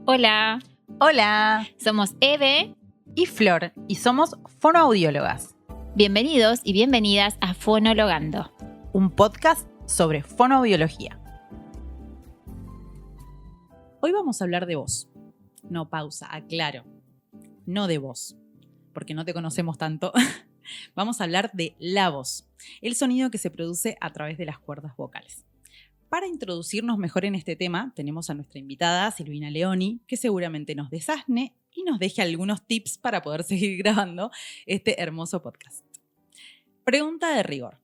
Hola, Hola, somos Eve. y Flor, y somos fonoaudiólogas, Bienvenidos y bienvenidas a Fonologando. un podcast sobre fonoaudiología. Hoy vamos a hablar de voz. No, pausa, aclaro. No de voz, porque no te conocemos tanto. Vamos a hablar de la voz, el sonido que se produce a través de las cuerdas vocales. Para introducirnos mejor en este tema, tenemos a nuestra invitada Silvina Leoni, que seguramente nos desasne y nos deje algunos tips para poder seguir grabando este hermoso podcast. Pregunta de rigor.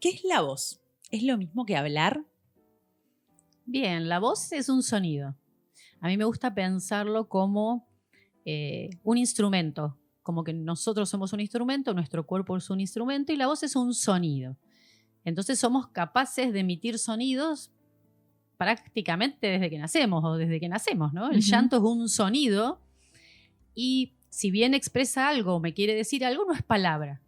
¿Qué es la voz? ¿Es lo mismo que hablar? Bien, la voz es un sonido. A mí me gusta pensarlo como un instrumento, como que nosotros somos un instrumento, nuestro cuerpo es un instrumento y la voz es un sonido. Entonces somos capaces de emitir sonidos prácticamente desde que nacemos ¿no? El llanto es un sonido y si bien expresa algo, me quiere decir algo, no es palabra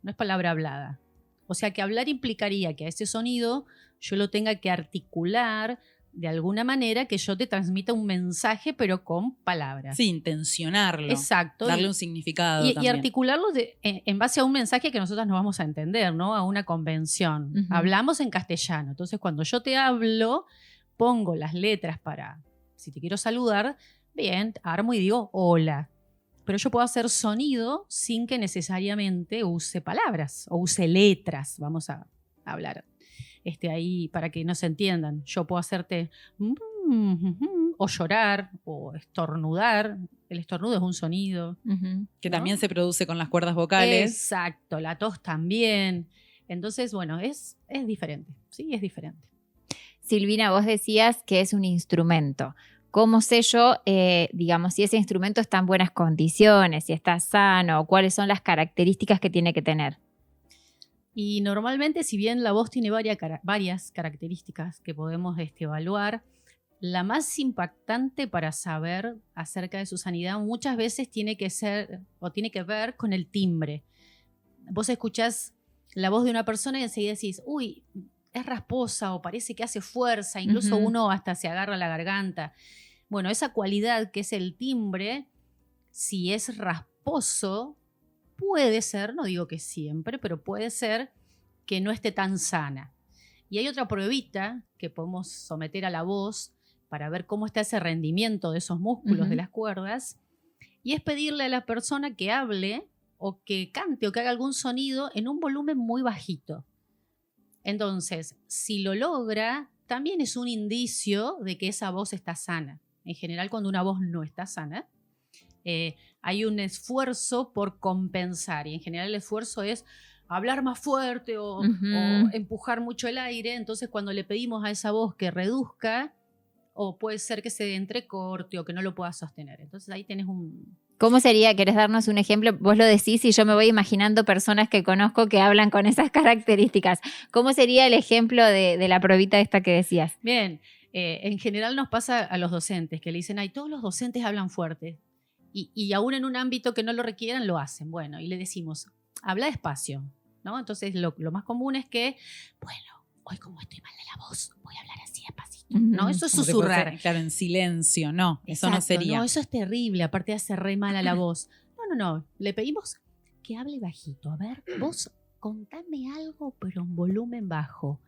hablada. O sea que hablar implicaría que a ese sonido yo lo tenga que articular de alguna manera, que yo te transmita un mensaje, pero con palabras. Sí, intencionarlo. Exacto. Darle un significado Y también. articularlo en base a un mensaje que nosotros nos vamos a entender, ¿no? A una convención. Ujú. Hablamos en castellano. Entonces, cuando yo te hablo, pongo las letras para, si te quiero saludar, bien, armo y digo hola. Pero yo puedo hacer sonido sin que necesariamente use palabras o use letras. Vamos a hablar ahí para que nos entiendan. Yo puedo hacerte o llorar o estornudar. El estornudo es un sonido. Que ¿no? también se produce con las cuerdas vocales. Exacto, la tos también. Entonces, bueno, es diferente. Sí, es diferente. Silvina, vos decías que es un instrumento. ¿Cómo sé yo, digamos, si ese instrumento está en buenas condiciones, si está sano, cuáles son las características que tiene que tener? Y normalmente, si bien la voz tiene varias características que podemos evaluar, la más impactante para saber acerca de su sanidad muchas veces tiene que ser o tiene que ver con el timbre. Vos escuchás la voz de una persona y enseguida decís, uy, es rasposa o parece que hace fuerza, incluso Ujú. uno hasta se agarra la garganta. Bueno, esa cualidad que es el timbre, si es rasposo, puede ser, no digo que siempre, pero puede ser que no esté tan sana. Y hay otra pruebita que podemos someter a la voz para ver cómo está ese rendimiento de esos músculos de las cuerdas, y es pedirle a la persona que hable o que cante o que haga algún sonido en un volumen muy bajito. Entonces, si lo logra, también es un indicio de que esa voz está sana. En general, cuando una voz no está sana, hay un esfuerzo por compensar, y en general el esfuerzo es hablar más fuerte o empujar mucho el aire. Entonces, cuando le pedimos a esa voz que reduzca, o puede ser que se entrecorte o que no lo pueda sostener. Entonces ahí tenés un... ¿Cómo sería? ¿Querés darnos un ejemplo? Vos lo decís y yo me voy imaginando personas que conozco que hablan con esas características. ¿Cómo sería el ejemplo de la pruebita esta que decías? Bien, en general nos pasa a los docentes que le dicen, ay, todos los docentes hablan fuerte. Y aún en un ámbito que no lo requieran, lo hacen. Bueno, y le decimos, habla despacio, ¿no? Entonces lo más común es que, bueno, hoy como estoy mal de la voz, voy a hablar así despacito. No, eso es Como que puede susurrar. ser, claro, en silencio. No, eso no Exacto, sería. No, eso es terrible, aparte hace re mal a la voz. No. Le pedimos que hable bajito. A ver, vos contame algo, pero en volumen bajo.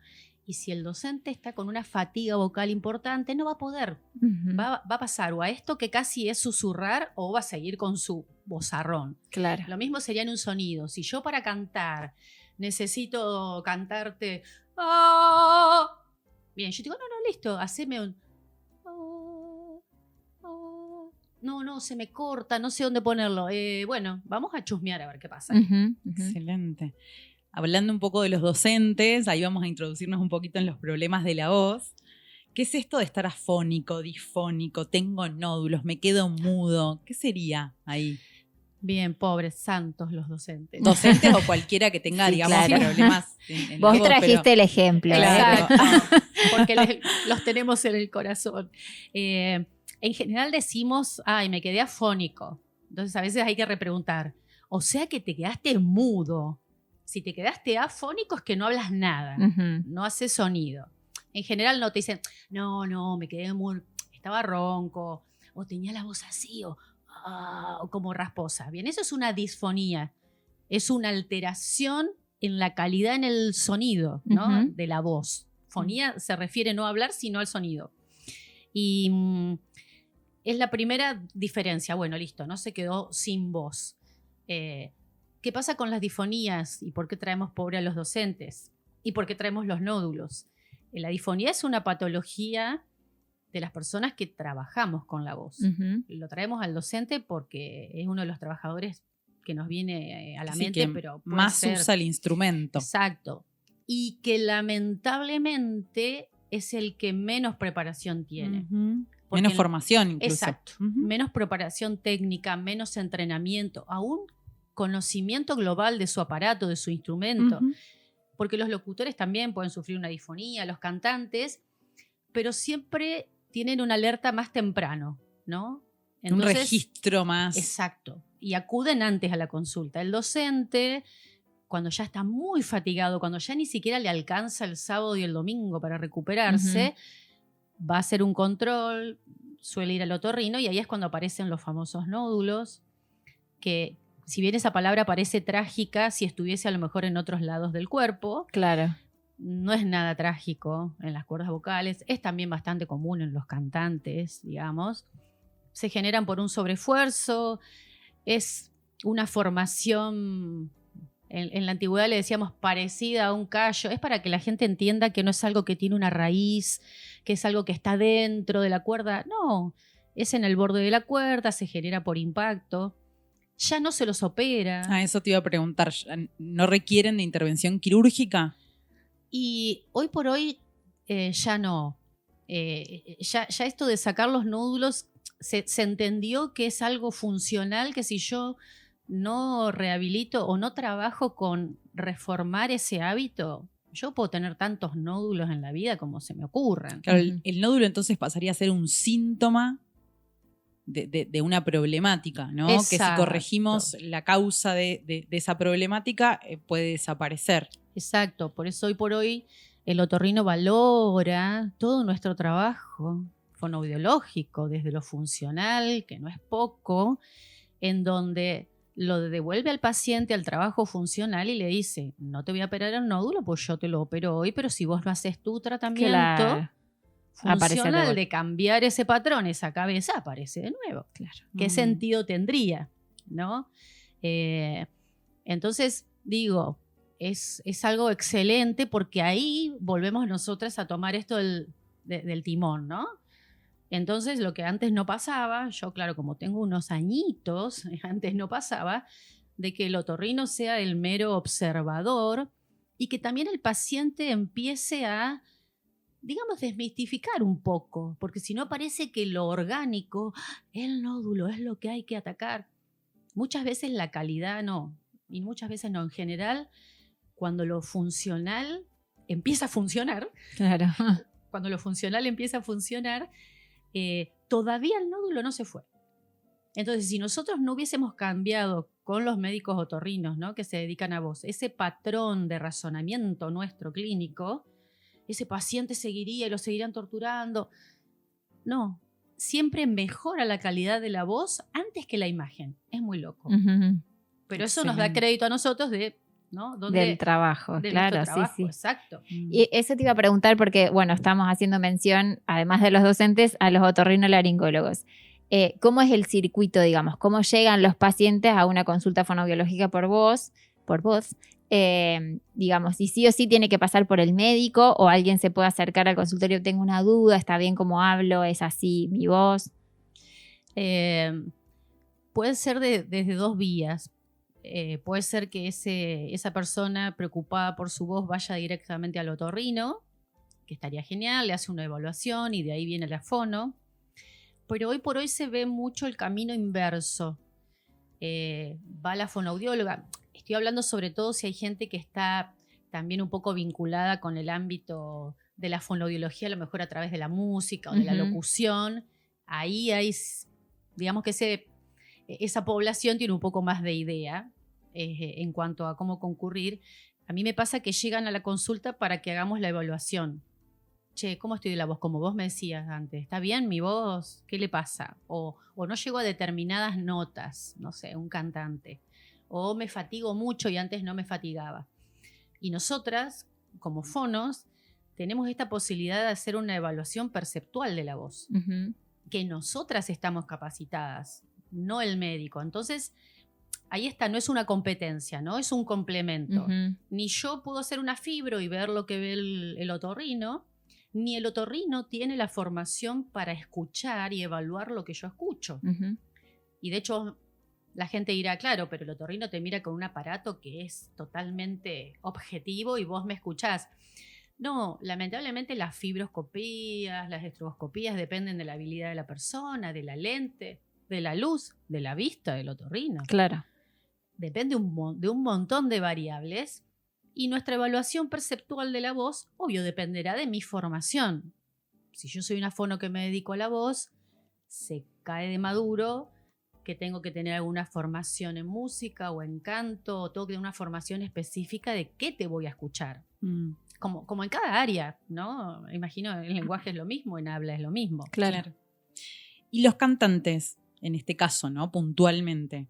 Y si el docente está con una fatiga vocal importante, no va a poder. Va a pasar o a esto que casi es susurrar, o va a seguir con su vozarrón. Claro. Lo mismo sería en un sonido. Si yo para cantar necesito cantarte... ¡Ah! Bien, yo digo, no, listo, haceme un... No, se me corta, no sé dónde ponerlo. Bueno, vamos a chusmear a ver qué pasa. Excelente. Hablando un poco de los docentes, ahí vamos a introducirnos un poquito en los problemas de la voz. ¿Qué es esto de estar afónico, difónico? Tengo nódulos, me quedo mudo. ¿Qué sería ahí? Bien, pobres santos los docentes. Docentes o cualquiera que tenga, Sí, digamos, claro. problemas en la Vos voz, trajiste el ejemplo. Exacto, porque los tenemos en el corazón. En general decimos, ay, me quedé afónico. Entonces a veces hay que repreguntar, o sea que te quedaste mudo. Si te quedaste afónico es que no hablas nada, no haces sonido. En general no te dicen, no, me quedé muy, estaba ronco, o tenía la voz así, o como rasposa. Bien, eso es una disfonía, es una alteración en la calidad en el sonido, ¿no? De la voz. Fonía se refiere no a hablar, sino al sonido. Y es la primera diferencia. Bueno, listo, no se quedó sin voz. ¿Qué pasa con las disfonías? ¿Y por qué traemos pobre a los docentes? ¿Y por qué traemos los nódulos? La disfonía es una patología de las personas que trabajamos con la voz. Lo traemos al docente porque es uno de los trabajadores que nos viene a la mente, pero más usa el instrumento. Exacto. Y que lamentablemente es el que menos preparación tiene. Menos formación incluso. Exacto. Menos preparación técnica, menos entrenamiento, aún conocimiento global de su aparato, de su instrumento. Porque los locutores también pueden sufrir una disfonía, los cantantes, pero siempre tienen una alerta más temprano, ¿no? Entonces, un registro más. Exacto. Y acuden antes a la consulta. El docente, cuando ya está muy fatigado, cuando ya ni siquiera le alcanza el sábado y el domingo para recuperarse, va a hacer un control, suele ir al otorrino y ahí es cuando aparecen los famosos nódulos, que si bien esa palabra parece trágica, si estuviese a lo mejor en otros lados del cuerpo, claro, no es nada trágico en las cuerdas vocales, es también bastante común en los cantantes, digamos. Se generan por un sobreesfuerzo, es una formación, en la antigüedad le decíamos parecida a un callo, es para que la gente entienda que no es algo que tiene una raíz, que es algo que está dentro de la cuerda, no, es en el borde de la cuerda, se genera por impacto. Ya no se los opera. Eso te iba a preguntar. ¿No requieren de intervención quirúrgica? Y hoy por hoy ya no. Ya esto de sacar los nódulos se entendió que es algo funcional, que si yo no rehabilito o no trabajo con reformar ese hábito, yo puedo tener tantos nódulos en la vida como se me ocurran. Claro, el nódulo entonces pasaría a ser un síntoma de una problemática, ¿no? Exacto. Que si corregimos la causa de esa problemática, puede desaparecer. Exacto, por eso hoy por hoy el otorrino valora todo nuestro trabajo fonoaudiológico, desde lo funcional, que no es poco, en donde lo devuelve al paciente al trabajo funcional y le dice, no te voy a operar el nódulo, pues yo te lo opero hoy, pero si vos no haces tu tratamiento... Claro. Funcional de cambiar ese patrón, esa cabeza, aparece de nuevo. Claro. ¿Qué sentido tendría? ¿No? Entonces, digo, es algo excelente porque ahí volvemos nosotras a tomar esto del timón, ¿no? Entonces, lo que antes no pasaba, yo claro, como tengo unos añitos, antes no pasaba, de que el otorrino sea el mero observador y que también el paciente empiece a, digamos, desmistificar un poco, porque si no parece que lo orgánico, el nódulo es lo que hay que atacar. Muchas veces la calidad no, y muchas veces no. En general, cuando lo funcional empieza a funcionar, claro. Cuando lo funcional empieza a funcionar, todavía el nódulo no se fue. Entonces, si nosotros no hubiésemos cambiado con los médicos otorrinos, ¿no?, que se dedican a voz, ese patrón de razonamiento nuestro clínico, ese paciente seguiría y lo seguirían torturando. No, siempre mejora la calidad de la voz antes que la imagen. Es muy loco. Pero eso nos da crédito a nosotros de, ¿no?, del trabajo, de claro, trabajo, sí. Exacto. Y eso te iba a preguntar porque, bueno, estamos haciendo mención, además de los docentes, a los otorrinolaringólogos. ¿Cómo es el circuito, digamos? ¿Cómo llegan los pacientes a una consulta fonoaudiológica por voz? Digamos, y sí o sí tiene que pasar por el médico o alguien se puede acercar al consultorio, tengo una duda, está bien cómo hablo, es así mi voz. Puede ser desde dos vías. Puede ser que esa persona preocupada por su voz vaya directamente al otorrino, que estaría genial, le hace una evaluación y de ahí viene la fono. Pero hoy por hoy se ve mucho el camino inverso. Va la fonoaudióloga. Estoy hablando sobre todo si hay gente que está también un poco vinculada con el ámbito de la fonoaudiología, a lo mejor a través de la música o de la locución. Ahí hay, digamos que esa población tiene un poco más de idea en cuanto a cómo concurrir. A mí me pasa que llegan a la consulta para que hagamos la evaluación. che, ¿cómo estoy de la voz? Como vos me decías antes, ¿está bien mi voz? ¿Qué le pasa? O no llego a determinadas notas, no sé, un cantante. O me fatigo mucho y antes no me fatigaba. Y nosotras, como fonos, tenemos esta posibilidad de hacer una evaluación perceptual de la voz, que nosotras estamos capacitadas, no el médico. Entonces, ahí está, no es una competencia, ¿no? Es un complemento. Ni yo puedo hacer una fibro y ver lo que ve el otorrino, ni el otorrino tiene la formación para escuchar y evaluar lo que yo escucho. Y de hecho, la gente dirá, claro, pero el otorrino te mira con un aparato que es totalmente objetivo y vos me escuchás. No, lamentablemente las fibroscopías, las estroboscopías dependen de la habilidad de la persona, de la lente, de la luz, de la vista del otorrino. Claro. Depende de un montón de variables y nuestra evaluación perceptual de la voz, obvio, dependerá de mi formación. Si yo soy una fono que me dedico a la voz, se cae de maduro que tengo que tener alguna formación en música o en canto, o tengo que tener una formación específica de qué te voy a escuchar. Como en cada área, ¿no? Imagino, el lenguaje es lo mismo, en habla es lo mismo. Claro. Y los cantantes, en este caso, ¿no? Puntualmente,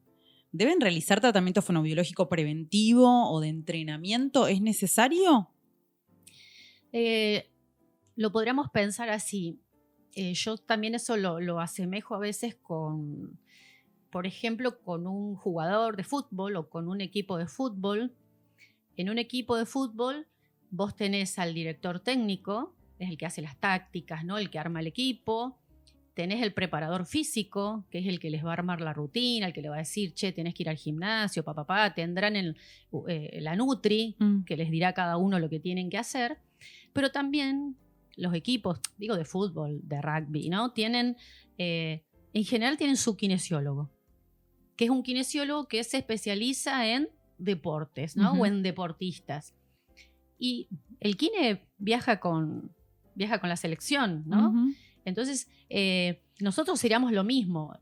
¿deben realizar tratamiento fonobiológico preventivo o de entrenamiento? ¿Es necesario? Lo podríamos pensar así. Yo también eso lo asemejo a veces con, por ejemplo, con un jugador de fútbol o con un equipo de fútbol. En un equipo de fútbol vos tenés al director técnico, es el que hace las tácticas, ¿no? El que arma el equipo. Tenés el preparador físico, que es el que les va a armar la rutina, el que le va a decir, che, tenés que ir al gimnasio, papá. Tendrán la Nutri, que les dirá a cada uno lo que tienen que hacer. Pero también los equipos, digo de fútbol, de rugby, ¿no? Tienen, en general tienen su kinesiólogo, que es un kinesiólogo que se especializa en deportes, ¿no? O en deportistas. Y el kine viaja con la selección, ¿no? Entonces, nosotros seríamos lo mismo.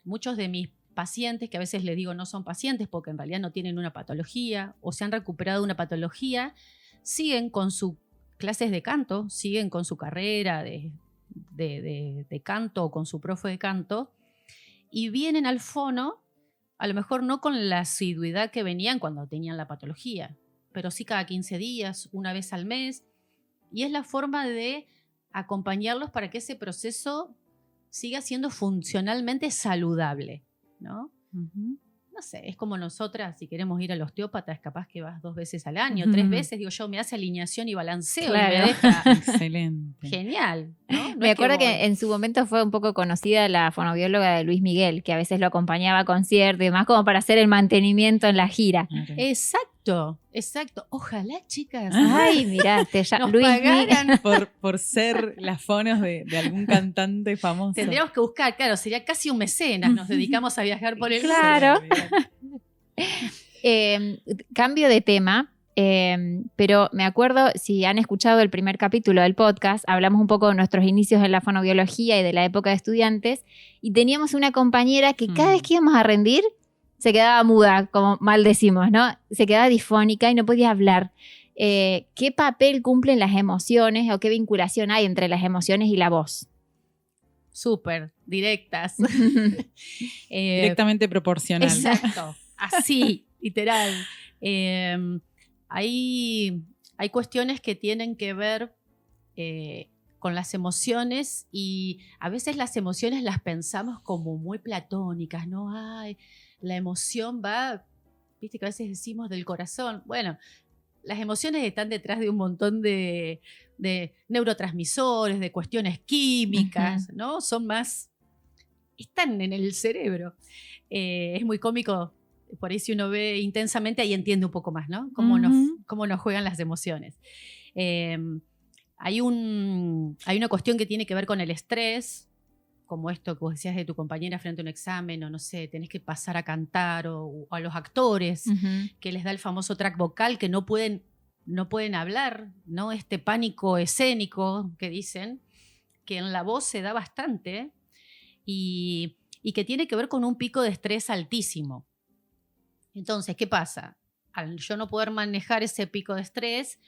Muchos de mis pacientes, que a veces les digo no son pacientes porque en realidad no tienen una patología o se han recuperado de una patología, siguen con sus clases de canto, siguen con su carrera de canto o con su profe de canto y vienen al fono, a lo mejor no con la asiduidad que venían cuando tenían la patología, pero sí cada 15 días, una vez al mes, y es la forma de acompañarlos para que ese proceso siga siendo funcionalmente saludable, ¿no? No sé, es como nosotras, si queremos ir al osteópata, es capaz que vas 2 veces al año, 3 veces, digo yo, me hace alineación y balanceo y me deja excelente. Genial, ¿no? Me acuerdo que en su momento fue un poco conocida la fonobióloga de Luis Miguel, que a veces lo acompañaba a conciertos y demás, como para hacer el mantenimiento en la gira. Exacto. Ojalá, chicas. Ay, mirá, nos Luis pagaran por ser las fonos de algún cantante famoso. Tendríamos que buscar, claro, sería casi un mecenas. Nos dedicamos a viajar por el mundo. Claro. Cambio de tema, pero me acuerdo, si han escuchado el primer capítulo del podcast, hablamos un poco de nuestros inicios en la fonobiología y de la época de estudiantes, y teníamos una compañera que cada vez que íbamos a rendir se quedaba muda, como mal decimos, ¿no? Se quedaba difónica y no podía hablar. ¿Qué papel cumplen las emociones o qué vinculación hay entre las emociones y la voz? Súper, directas. Directamente proporcional. Exacto, así, literal. Hay cuestiones que tienen que ver con las emociones y a veces las emociones las pensamos como muy platónicas, ¿no? Ay, la emoción va, viste que a veces decimos del corazón. Bueno, las emociones están detrás de un montón de neurotransmisores, de cuestiones químicas, ¿no? Están en el cerebro. Es muy cómico, por ahí si uno ve intensamente, ahí entiende un poco más, ¿no? Cómo nos juegan las emociones. Hay una cuestión que tiene que ver con el estrés, como esto que vos decías de tu compañera frente a un examen, o no sé, tenés que pasar a cantar, o a los actores, que les da el famoso track vocal, que no pueden hablar, ¿no? Este pánico escénico que dicen, que en la voz se da bastante, y que tiene que ver con un pico de estrés altísimo. Entonces, ¿qué pasa? Al yo no poder manejar ese pico de estrés,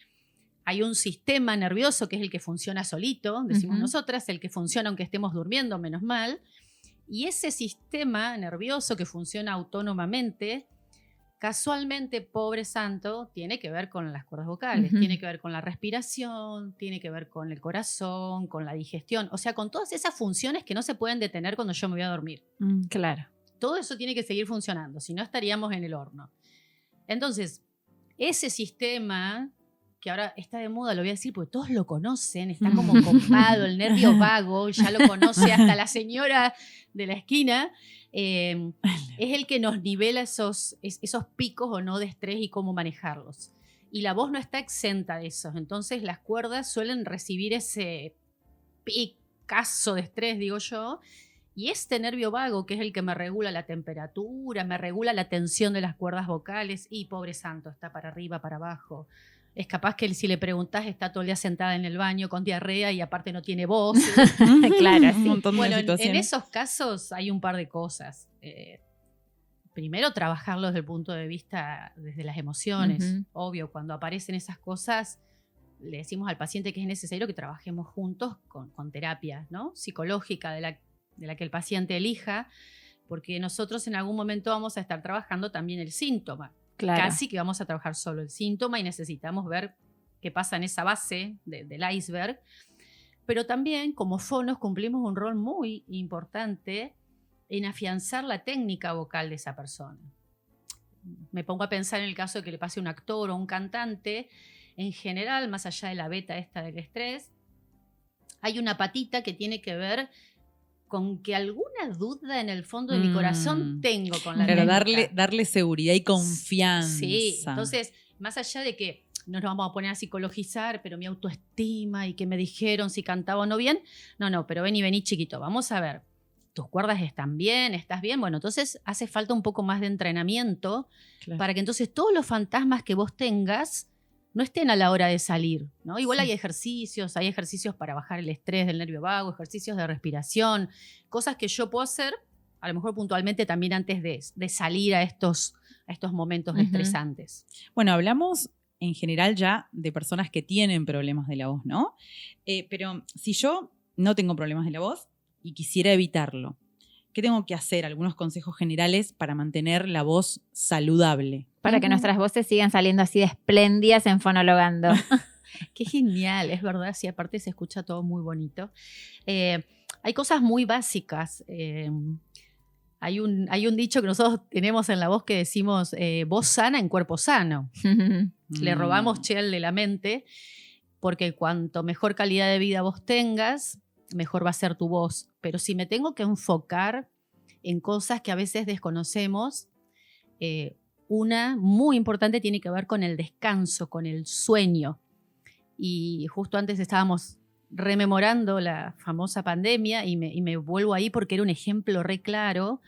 hay un sistema nervioso que es el que funciona solito, decimos nosotras, el que funciona aunque estemos durmiendo, menos mal. Y ese sistema nervioso que funciona autónomamente, casualmente, pobre santo, tiene que ver con las cuerdas vocales, tiene que ver con la respiración, tiene que ver con el corazón, con la digestión, o sea, con todas esas funciones que no se pueden detener cuando yo me voy a dormir. Claro. Todo eso tiene que seguir funcionando, si no estaríamos en el horno. Entonces, ese sistema, que ahora está de moda, lo voy a decir porque todos lo conocen, está como copado, el nervio vago, ya lo conoce hasta la señora de la esquina, es el que nos nivela esos picos o no de estrés y cómo manejarlos. Y la voz no está exenta de eso, entonces las cuerdas suelen recibir ese picazo de estrés, digo yo, y este nervio vago, que es el que me regula la temperatura, me regula la tensión de las cuerdas vocales, y pobre santo, está para arriba, para abajo. Es capaz que si le preguntás está todo el día sentada en el baño con diarrea y aparte no tiene voz. Claro, sí. Un montón Bueno, de en situaciones. esos casos hay un par de cosas. Primero, trabajarlo desde el punto de vista, desde las emociones. Obvio, cuando aparecen esas cosas, le decimos al paciente que es necesario que trabajemos juntos con terapia, ¿no? Psicológica de la que el paciente elija, porque nosotros en algún momento vamos a estar trabajando también el síntoma. Claro. Casi que vamos a trabajar solo el síntoma y necesitamos ver qué pasa en esa base del iceberg. Pero también, como fonos, cumplimos un rol muy importante en afianzar la técnica vocal de esa persona. Me pongo a pensar en el caso de que le pase a un actor o un cantante. En general, más allá de la beta esta del estrés, hay una patita que tiene que ver con que alguna duda en el fondo de mi corazón tengo con la técnica. Darle seguridad y confianza. Sí, entonces, más allá de que no nos vamos a poner a psicologizar, pero mi autoestima y que me dijeron si cantaba o no bien, no, pero vení chiquito, vamos a ver, tus cuerdas están bien, estás bien, bueno, entonces hace falta un poco más de entrenamiento para que entonces todos los fantasmas que vos tengas no estén a la hora de salir, ¿no? Igual hay ejercicios para bajar el estrés del nervio vago, ejercicios de respiración, cosas que yo puedo hacer, a lo mejor puntualmente también antes de salir a estos momentos estresantes. Bueno, hablamos en general ya de personas que tienen problemas de la voz, ¿no? Pero si yo no tengo problemas de la voz y quisiera evitarlo, ¿qué tengo que hacer? Algunos consejos generales para mantener la voz saludable. Para que nuestras voces sigan saliendo así de espléndidas en Fonologando. Qué genial, es verdad, sí, aparte se escucha todo muy bonito. Hay cosas muy básicas. Hay un dicho que nosotros tenemos en la voz que decimos, voz sana en cuerpo sano. Le robamos Chel de la mente, porque cuanto mejor calidad de vida vos tengas, mejor va a ser tu voz. Pero si me tengo que enfocar en cosas que a veces desconocemos, una muy importante tiene que ver con el descanso, con el sueño. Y justo antes estábamos rememorando la famosa pandemia y me vuelvo ahí porque era un ejemplo re claro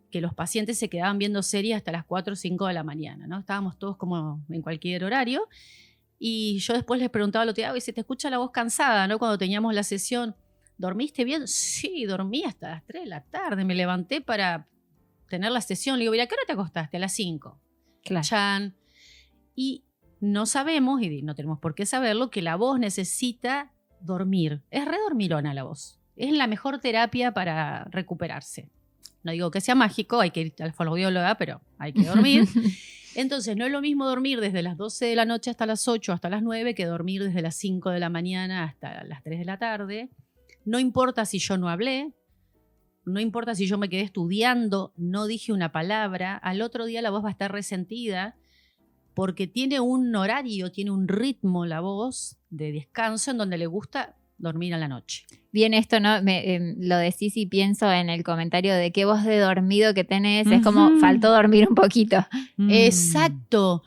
que los pacientes se quedaban viendo series hasta las 4 o 5 de la mañana, ¿no? Estábamos todos como en cualquier horario y yo después les preguntaba al otro día, se te escucha la voz cansada, ¿no? Cuando teníamos la sesión, ¿dormiste bien? Sí, dormí hasta las 3 de la tarde, me levanté para tener la sesión. Le digo, mira, ¿a qué hora te acostaste? A las 5. Claro. Y no sabemos, y no tenemos por qué saberlo, que la voz necesita dormir. Es redormilona la voz. Es la mejor terapia para recuperarse. No digo que sea mágico, hay que ir al fonoaudióloga, pero hay que dormir. Entonces, no es lo mismo dormir desde las 12 de la noche hasta las 8, hasta las 9, que dormir desde las 5 de la mañana hasta las 3 de la tarde. No importa si yo no hablé, no importa si yo me quedé estudiando, no dije una palabra, al otro día la voz va a estar resentida porque tiene un horario, tiene un ritmo la voz de descanso en donde le gusta dormir a la noche. Bien, esto no lo decís y pienso en el comentario de qué voz de dormido que tenés, es como faltó dormir un poquito. Exacto.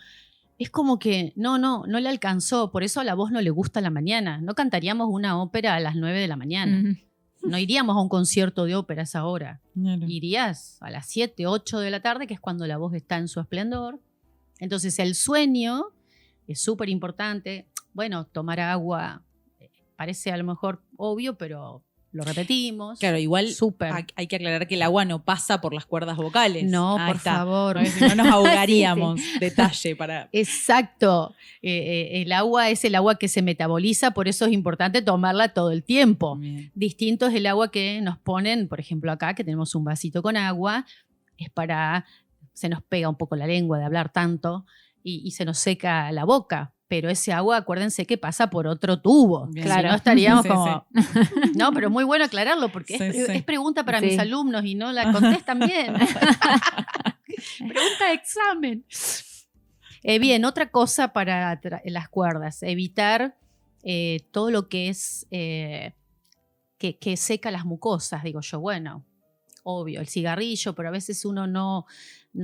Es como que no le alcanzó, por eso a la voz no le gusta la mañana. No cantaríamos una ópera a las 9 de la mañana. No iríamos a un concierto de ópera a esa hora. Claro. Irías a las 7, 8 de la tarde, que es cuando la voz está en su esplendor. Entonces el sueño es súper importante. Bueno, tomar agua parece a lo mejor obvio, pero lo repetimos. Claro, igual Súper. hay que aclarar que el agua no pasa por las cuerdas vocales. No, Ahí por está. favor. Porque si no nos ahogaríamos. Detalle para... Exacto. El agua es el agua que se metaboliza, por eso es importante tomarla todo el tiempo. Bien. Distinto es el agua que nos ponen, por ejemplo, acá que tenemos un vasito con agua, es para, se nos pega un poco la lengua de hablar tanto y se nos seca la boca. Pero ese agua, acuérdense que pasa por otro tubo. Bien. Si Claro. no estaríamos Sí, como... No, pero muy bueno aclararlo porque Sí. es pregunta para Sí. mis alumnos y no la contestan bien. Pregunta de examen. Bien, otra cosa para las cuerdas, evitar todo lo que es que seca las mucosas, digo yo, bueno, obvio, el cigarrillo, pero a veces uno no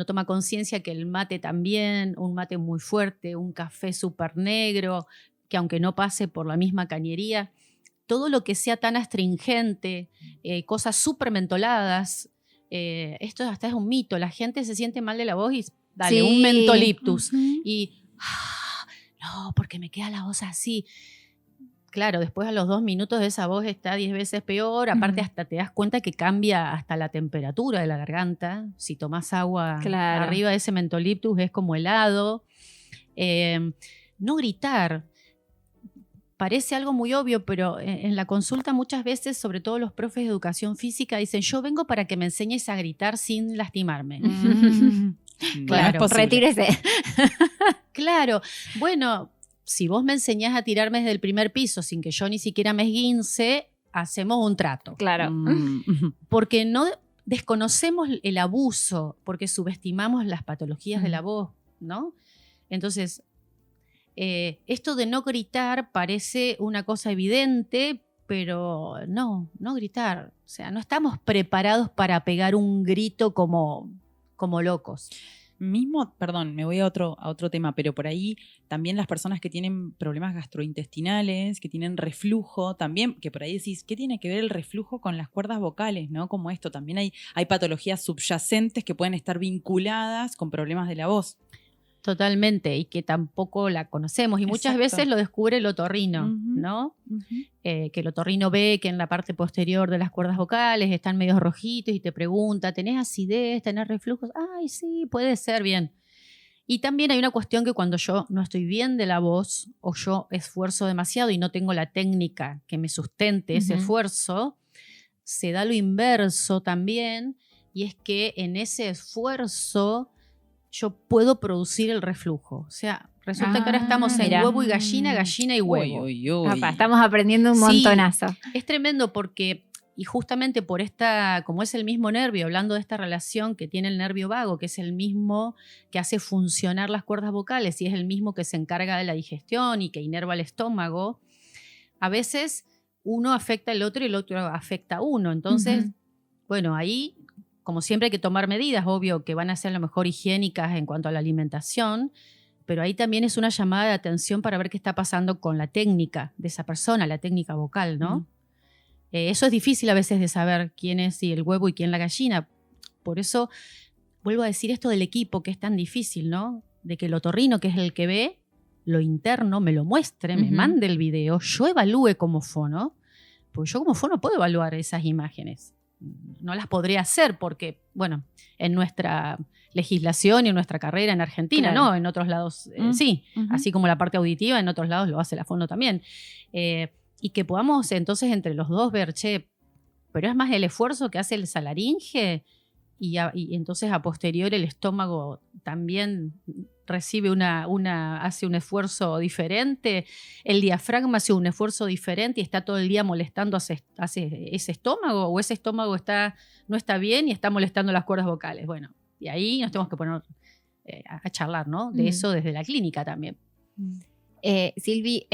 toma conciencia que el mate también, un mate muy fuerte, un café súper negro, que aunque no pase por la misma cañería, todo lo que sea tan astringente, cosas súper mentoladas, esto hasta es un mito, la gente se siente mal de la voz y dale, Sí. un mentoliptus. Ujú. Y, no, porque me queda la voz así. Claro, después a los 2 minutos esa voz está 10 veces peor. Aparte, Ujú. hasta te das cuenta que cambia hasta la temperatura de la garganta. Si tomás agua Claro. arriba de ese mentoliptus es como helado. No gritar. Parece algo muy obvio, pero en la consulta muchas veces, sobre todo los profes de educación física, dicen, yo vengo para que me enseñes a gritar sin lastimarme. Mm. No Claro, es posible. Retírese. Claro, bueno, si vos me enseñás a tirarme desde el primer piso sin que yo ni siquiera me esguince, hacemos un trato. Claro. Porque no desconocemos el abuso, porque subestimamos las patologías de la voz, ¿no? Entonces, esto de no gritar parece una cosa evidente, pero no gritar. O sea, no estamos preparados para pegar un grito como locos. Mismo, perdón, me voy a otro tema, pero por ahí también las personas que tienen problemas gastrointestinales, que tienen reflujo, también, que por ahí decís, ¿qué tiene que ver el reflujo con las cuerdas vocales? ¿No? Como esto, también hay patologías subyacentes que pueden estar vinculadas con problemas de la voz. Totalmente, y que tampoco la conocemos. Y muchas Exacto. veces lo descubre el otorrino, Ujú. ¿no? Que el otorrino ve que en la parte posterior de las cuerdas vocales están medio rojitos y te pregunta, ¿tenés acidez? ¿Tenés reflujos? Ay, sí, puede ser, bien. Y también hay una cuestión que cuando yo no estoy bien de la voz o yo esfuerzo demasiado y no tengo la técnica que me sustente ese Ujú. esfuerzo, se da lo inverso también, y es que en ese esfuerzo yo puedo producir el reflujo. O sea, resulta que ahora estamos en mirá. huevo y gallina, gallina y huevo. Uy, uy, uy. Apa, estamos aprendiendo un Sí. montonazo. Es tremendo porque, y justamente por esta, como es el mismo nervio, hablando de esta relación que tiene el nervio vago, que es el mismo que hace funcionar las cuerdas vocales y es el mismo que se encarga de la digestión y que inerva el estómago, a veces uno afecta al otro y el otro afecta a uno. Entonces, Ujú. bueno, ahí, como siempre hay que tomar medidas, obvio que van a ser a lo mejor higiénicas en cuanto a la alimentación, pero ahí también es una llamada de atención para ver qué está pasando con la técnica de esa persona, la técnica vocal, ¿no? Mm. Eso es difícil a veces de saber quién es el huevo y quién la gallina. Por eso vuelvo a decir esto del equipo, que es tan difícil, ¿no? De que el otorrino, que es el que ve, lo interno, me lo muestre, me Ujú. mande el video, yo evalúe como fono, porque yo como fono puedo evaluar esas imágenes. No las podría hacer porque, bueno, en nuestra legislación y en nuestra carrera en Argentina, Claro. no, en otros lados Mm. sí, Ujú. así como la parte auditiva, en otros lados lo hace la fono también. Y que podamos entonces entre los dos ver, che, pero es más el esfuerzo que hace el salaringe y entonces a posterior el estómago también recibe hace un esfuerzo diferente, el diafragma hace un esfuerzo diferente y está todo el día molestando hace ese estómago, o ese estómago no está bien y está molestando las cuerdas vocales. Bueno, y ahí nos tenemos que poner a charlar, ¿no? De eso desde la clínica también. Silvi,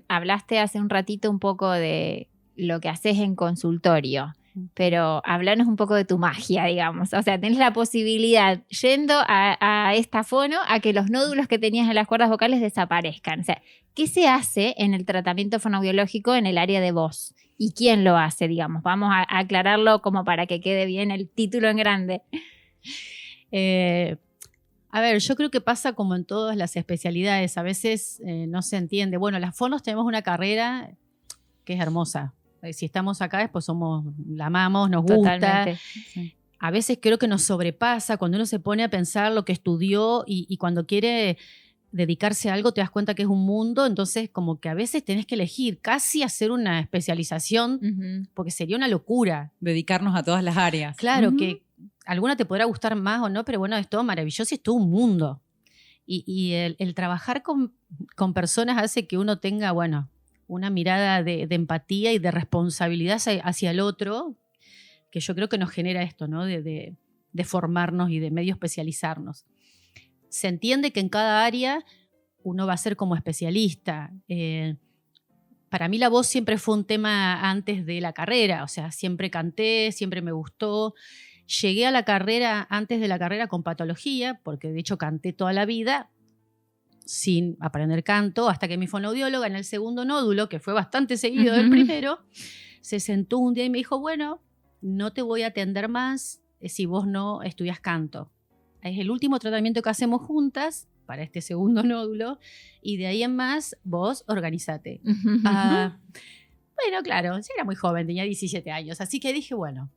hablaste hace un ratito un poco de lo que haces en consultorio, pero háblanos un poco de tu magia, digamos. O sea, tenés la posibilidad, yendo a esta fono, a que los nódulos que tenías en las cuerdas vocales desaparezcan. O sea, ¿qué se hace en el tratamiento fonoaudiológico en el área de voz? ¿Y quién lo hace, digamos? Vamos a aclararlo como para que quede bien el título en grande. A ver, yo creo que pasa como en todas las especialidades. A veces no se entiende. Bueno, las fonos tenemos una carrera que es hermosa. Si estamos acá, después la amamos, nos gusta. Totalmente. Sí. A veces creo que nos sobrepasa cuando uno se pone a pensar lo que estudió y cuando quiere dedicarse a algo te das cuenta que es un mundo, entonces como que a veces tenés que elegir casi hacer una especialización Ujú. porque sería una locura. Dedicarnos a todas las áreas. Claro Ujú. que alguna te podrá gustar más o no, pero bueno, es todo maravilloso y es todo un mundo. Y el trabajar con personas hace que uno tenga, bueno, una mirada de empatía y de responsabilidad hacia el otro, que yo creo que nos genera esto, ¿no? De formarnos y de medio especializarnos. Se entiende que en cada área uno va a ser como especialista. Para mí la voz siempre fue un tema antes de la carrera, o sea, siempre canté, siempre me gustó. Llegué a la carrera, antes de la carrera, con patología, porque de hecho canté toda la vida sin aprender canto, hasta que mi fonoaudióloga en el segundo nódulo, que fue bastante seguido del primero, se sentó un día y me dijo, bueno, no te voy a atender más si vos no estudias canto. Es el último tratamiento que hacemos juntas para este segundo nódulo y de ahí en más vos organizate. Bueno, claro, yo era muy joven, tenía 17 años, así que dije, bueno,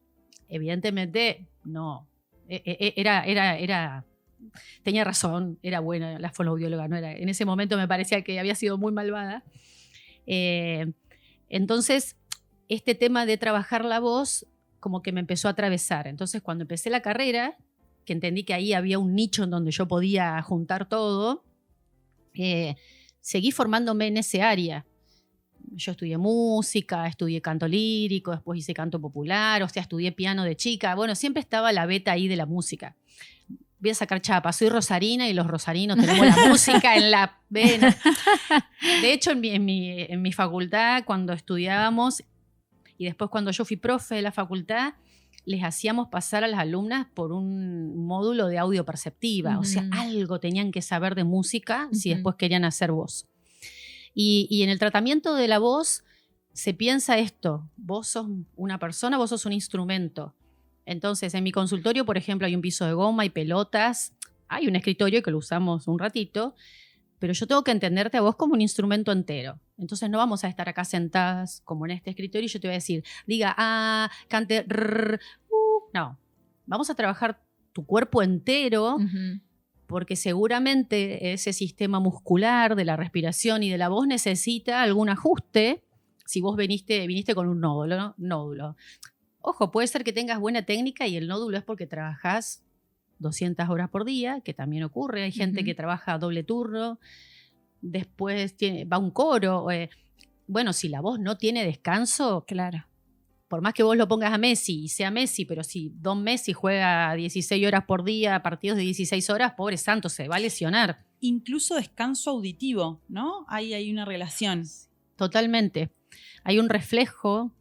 evidentemente no, tenía razón, era buena la fonoaudióloga, no era, en ese momento me parecía que había sido muy malvada. Entonces, este tema de trabajar la voz como que me empezó a atravesar. Entonces, cuando empecé la carrera, que entendí que ahí había un nicho en donde yo podía juntar todo, seguí formándome en ese área. Yo estudié música, estudié canto lírico, después hice canto popular, o sea, estudié piano de chica. Bueno, siempre estaba la beta ahí de la música. Voy a sacar chapa, soy rosarina y los rosarinos tenemos la música en la vena. De hecho, en mi facultad, cuando estudiábamos, y después cuando yo fui profe de la facultad, les hacíamos pasar a las alumnas por un módulo de audio perceptiva. O sea, algo tenían que saber de música si después querían hacer voz. Y en el tratamiento de la voz se piensa esto, vos sos una persona, vos sos un instrumento. Entonces, en mi consultorio, por ejemplo, hay un piso de goma y pelotas, hay un escritorio que lo usamos un ratito, pero yo tengo que entenderte a vos como un instrumento entero. Entonces no vamos a estar acá sentadas como en este escritorio y yo te voy a decir, diga, cante, no. Vamos a trabajar tu cuerpo entero, porque seguramente ese sistema muscular de la respiración y de la voz necesita algún ajuste si vos viniste con un nódulo, ¿no? Nódulo. Ojo, puede ser que tengas buena técnica y el nódulo es porque trabajás 200 horas por día, que también ocurre. Hay gente que trabaja doble turno, después va un coro. Bueno, si la voz no tiene descanso, claro, por más que vos lo pongas a Messi y sea Messi, pero si Don Messi juega 16 horas por día, partidos de 16 horas, pobre santo, se va a lesionar. Incluso descanso auditivo, ¿no? Ahí hay una relación. Totalmente. Hay un reflejo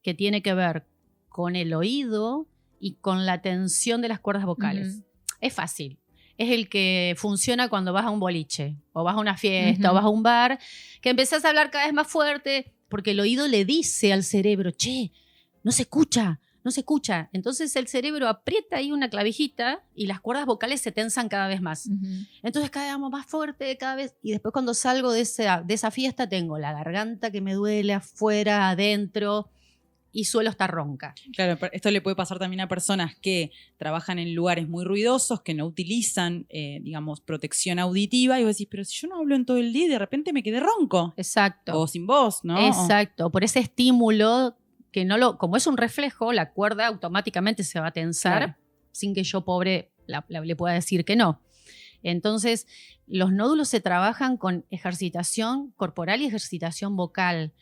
que tiene que ver con el oído y con la tensión de las cuerdas vocales. Es fácil. Es el que funciona cuando vas a un boliche, o vas a una fiesta, o vas a un bar, que empezás a hablar cada vez más fuerte, porque el oído le dice al cerebro, che, no se escucha, no se escucha. Entonces el cerebro aprieta ahí una clavijita y las cuerdas vocales se tensan cada vez más. Entonces cada vez vamos más fuerte, cada vez. Y después cuando salgo de esa fiesta tengo la garganta que me duele afuera, adentro, y suelo estar ronca. Claro, esto le puede pasar también a personas que trabajan en lugares muy ruidosos, que no utilizan, digamos, protección auditiva, y vos decís, pero si yo no hablo en todo el día y de repente me quedé ronco. Exacto. O sin voz, ¿no? Exacto, por ese estímulo que como es un reflejo, la cuerda automáticamente se va a tensar sin que yo, pobre, le pueda decir que no. Entonces, los nódulos se trabajan con ejercitación corporal y ejercitación vocal.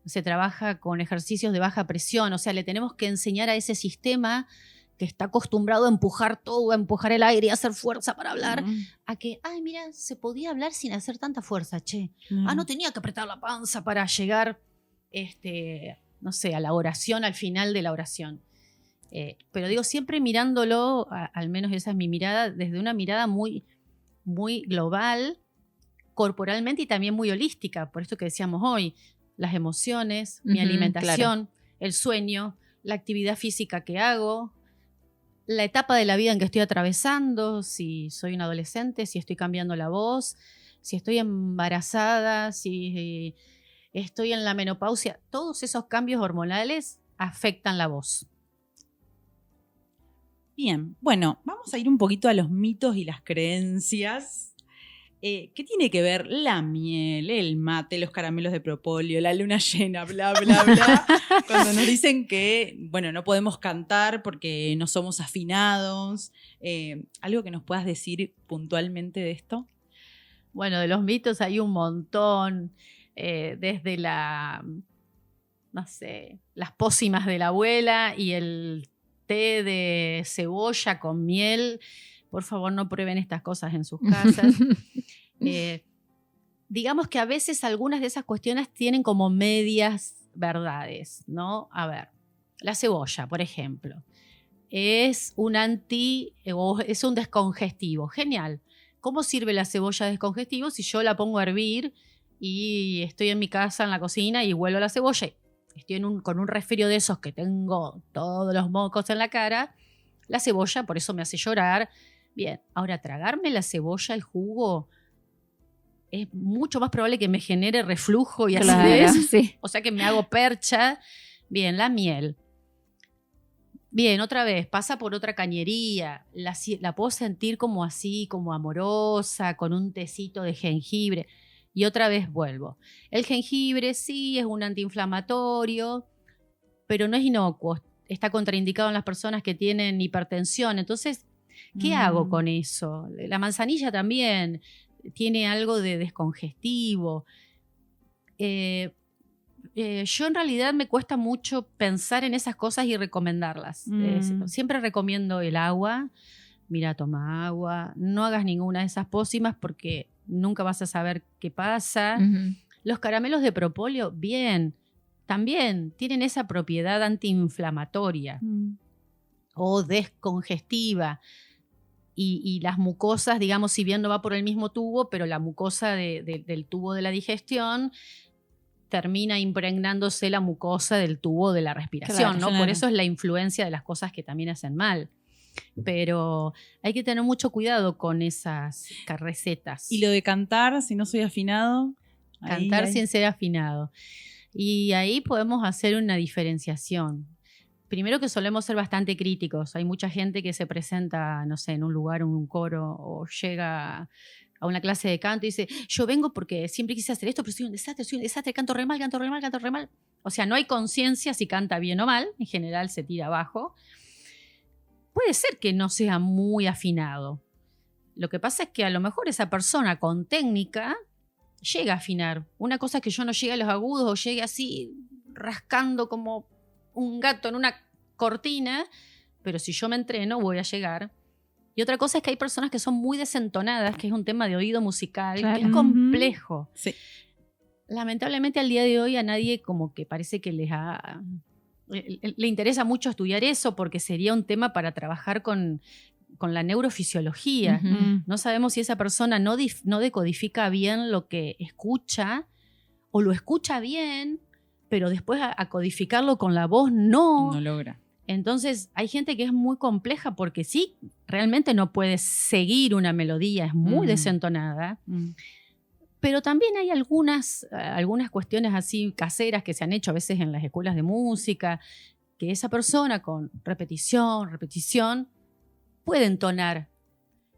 Se trabaja con ejercicios de baja presión, o sea, le tenemos que enseñar a ese sistema que está acostumbrado a empujar todo, a empujar el aire y a hacer fuerza para hablar, a que, ay, mira, se podía hablar sin hacer tanta fuerza, che. No tenía que apretar la panza para llegar, no sé, a la oración, al final de la oración. Pero digo, siempre mirándolo, al menos esa es mi mirada, desde una mirada muy, muy global, corporalmente y también muy holística, por esto que decíamos hoy, las emociones, mi alimentación, el sueño, la actividad física que hago, la etapa de la vida en que estoy atravesando, si soy un adolescente, si estoy cambiando la voz, si estoy embarazada, si estoy en la menopausia. Todos esos cambios hormonales afectan la voz. Bien, bueno, vamos a ir un poquito a los mitos y las creencias. ¿Qué tiene que ver la miel, el mate, los caramelos de propóleo, la luna llena, bla, bla, bla? Cuando nos dicen que, bueno, no podemos cantar porque no somos afinados. ¿Algo que nos puedas decir puntualmente de esto? Bueno, de los mitos hay un montón, desde no sé, las pócimas de la abuela y el té de cebolla con miel. Por favor, no prueben estas cosas en sus casas. Digamos que a veces algunas de esas cuestiones tienen como medias verdades, ¿no? A ver, la cebolla, por ejemplo, es un es un descongestivo. Genial. ¿Cómo sirve la cebolla descongestivo si yo la pongo a hervir y estoy en mi casa, en la cocina, y huelo la cebolla? Estoy con un resfrío de esos que tengo todos los mocos en la cara. La cebolla, por eso me hace llorar. Bien, ahora tragarme la cebolla, el jugo, es mucho más probable que me genere reflujo y acidez. Claro, sí. O sea que me hago percha. Bien, la miel. Bien, otra vez, pasa por otra cañería. La puedo sentir como así, como amorosa, con un tecito de jengibre. Y otra vez vuelvo. El jengibre sí es un antiinflamatorio, pero no es inocuo. Está contraindicado en las personas que tienen hipertensión. Entonces, ¿qué hago con eso? La manzanilla también tiene algo de descongestivo. Yo en realidad me cuesta mucho pensar en esas cosas y recomendarlas. Siempre recomiendo el agua. Mira, toma agua. No hagas ninguna de esas pócimas porque nunca vas a saber qué pasa. Uh-huh. Los caramelos de propóleo, bien. También tienen esa propiedad antiinflamatoria o descongestiva. Y las mucosas, digamos, si bien no va por el mismo tubo, pero la mucosa del tubo de la digestión termina impregnándose la mucosa del tubo de la respiración, Claro, ¿no? claro. Por eso es la influencia de las cosas que también hacen mal. Pero hay que tener mucho cuidado con esas recetas. Y lo de cantar, si no soy afinado. Cantar sin ser afinado. Y ahí podemos hacer una diferenciación. Primero que solemos ser bastante críticos. Hay mucha gente que se presenta, no sé, en un lugar, en un coro, o llega a una clase de canto y dice, yo vengo porque siempre quise hacer esto, pero soy un desastre, canto re mal. O sea, no hay conciencia si canta bien o mal, en general se tira abajo. Puede ser que no sea muy afinado. Lo que pasa es que a lo mejor esa persona con técnica llega a afinar. Una cosa es que yo no llegue a los agudos o llegue así rascando como un gato en una cortina, pero si yo me entreno voy a llegar. Y otra cosa es que hay personas que son muy desentonadas, que es un tema de oído musical, Claro. que es complejo. Sí. Lamentablemente al día de hoy a nadie como que parece que le interesa mucho estudiar eso porque sería un tema para trabajar con la neurofisiología. Uh-huh. No sabemos si esa persona no decodifica bien lo que escucha o lo escucha bien, pero después a codificarlo con la voz no logra. Entonces hay gente que es muy compleja porque sí, realmente no puede seguir una melodía, es muy desentonada. Pero también hay algunas cuestiones así caseras que se han hecho a veces en las escuelas de música, que esa persona con repetición, puede entonar.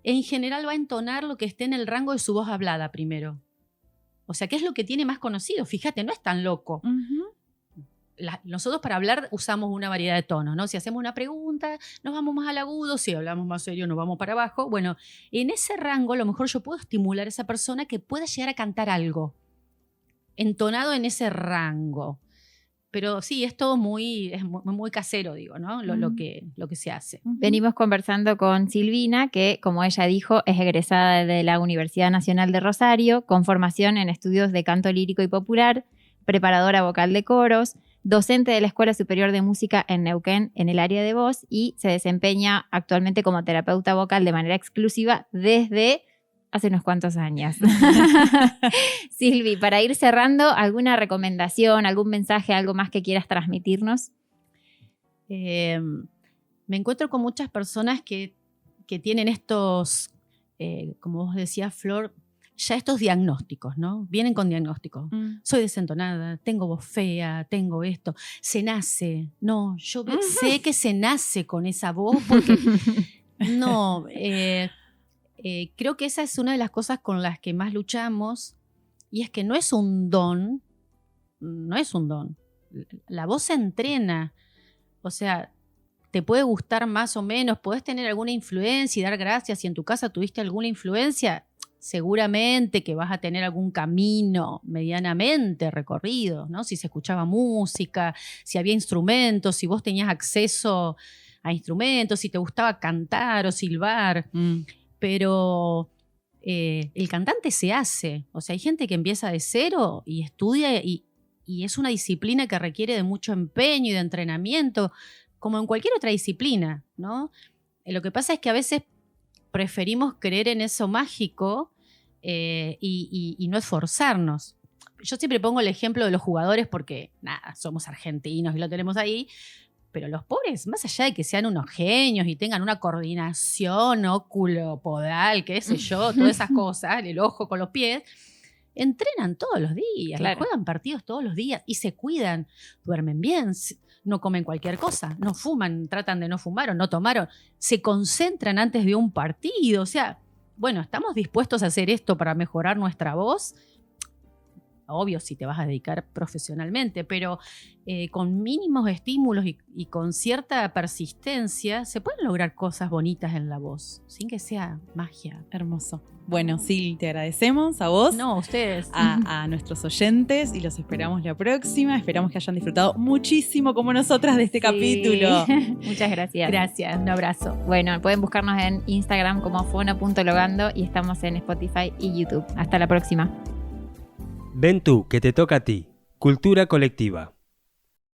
En general va a entonar lo que esté en el rango de su voz hablada primero. O sea, ¿qué es lo que tiene más conocido? Fíjate, no es tan loco. Nosotros para hablar usamos una variedad de tonos, ¿no? Si hacemos una pregunta, nos vamos más al agudo, si hablamos más serio, nos vamos para abajo. Bueno, en ese rango a lo mejor yo puedo estimular a esa persona que pueda llegar a cantar algo entonado en ese rango. Pero sí, es todo muy casero, digo, ¿no? Lo que se hace. Venimos conversando con Silvina, que como ella dijo, es egresada de la Universidad Nacional de Rosario, con formación en estudios de canto lírico y popular, preparadora vocal de coros, docente de la Escuela Superior de Música en Neuquén en el área de voz y se desempeña actualmente como terapeuta vocal de manera exclusiva desde hace unos cuantos años. Silvi, para ir cerrando, ¿alguna recomendación, algún mensaje, algo más que quieras transmitirnos? Me encuentro con muchas personas que tienen estos, como vos decías, Flor, ya estos diagnósticos, ¿no? Vienen con diagnósticos. Soy desentonada, tengo voz fea, tengo esto. Se nace. No, yo sé que se nace con esa voz porque... No, creo que esa es una de las cosas con las que más luchamos, y es que no es un don. La voz se entrena. O sea, te puede gustar más o menos, podés tener alguna influencia y dar gracias. Si en tu casa tuviste alguna influencia, seguramente que vas a tener algún camino medianamente recorrido, ¿no? Si se escuchaba música, si había instrumentos, si vos tenías acceso a instrumentos, si te gustaba cantar o silbar. Pero el cantante se hace. O sea, hay gente que empieza de cero y estudia y es una disciplina que requiere de mucho empeño y de entrenamiento, como en cualquier otra disciplina, ¿no? Lo que pasa es que a veces preferimos creer en eso mágico y no esforzarnos. Yo siempre pongo el ejemplo de los jugadores porque, nada, somos argentinos y lo tenemos ahí, pero los pobres, más allá de que sean unos genios y tengan una coordinación óculo-podal, qué sé yo, todas esas cosas, el ojo con los pies, entrenan todos los días, claro, juegan partidos todos los días y se cuidan, duermen bien, no comen cualquier cosa, no fuman, tratan de no fumar o no tomaron, se concentran antes de un partido. O sea, bueno, ¿estamos dispuestos a hacer esto para mejorar nuestra voz? Obvio, si te vas a dedicar profesionalmente, pero con mínimos estímulos y con cierta persistencia se pueden lograr cosas bonitas en la voz, sin que sea magia. Hermoso. Bueno, Sil, te agradecemos a vos. No, a ustedes. A nuestros oyentes, y los esperamos la próxima. Esperamos que hayan disfrutado muchísimo como nosotras de este capítulo. Muchas gracias. Gracias, un abrazo. Bueno, pueden buscarnos en Instagram como fono.logando y estamos en Spotify y YouTube. Hasta la próxima. Ven tú, que te toca a ti. Cultura colectiva.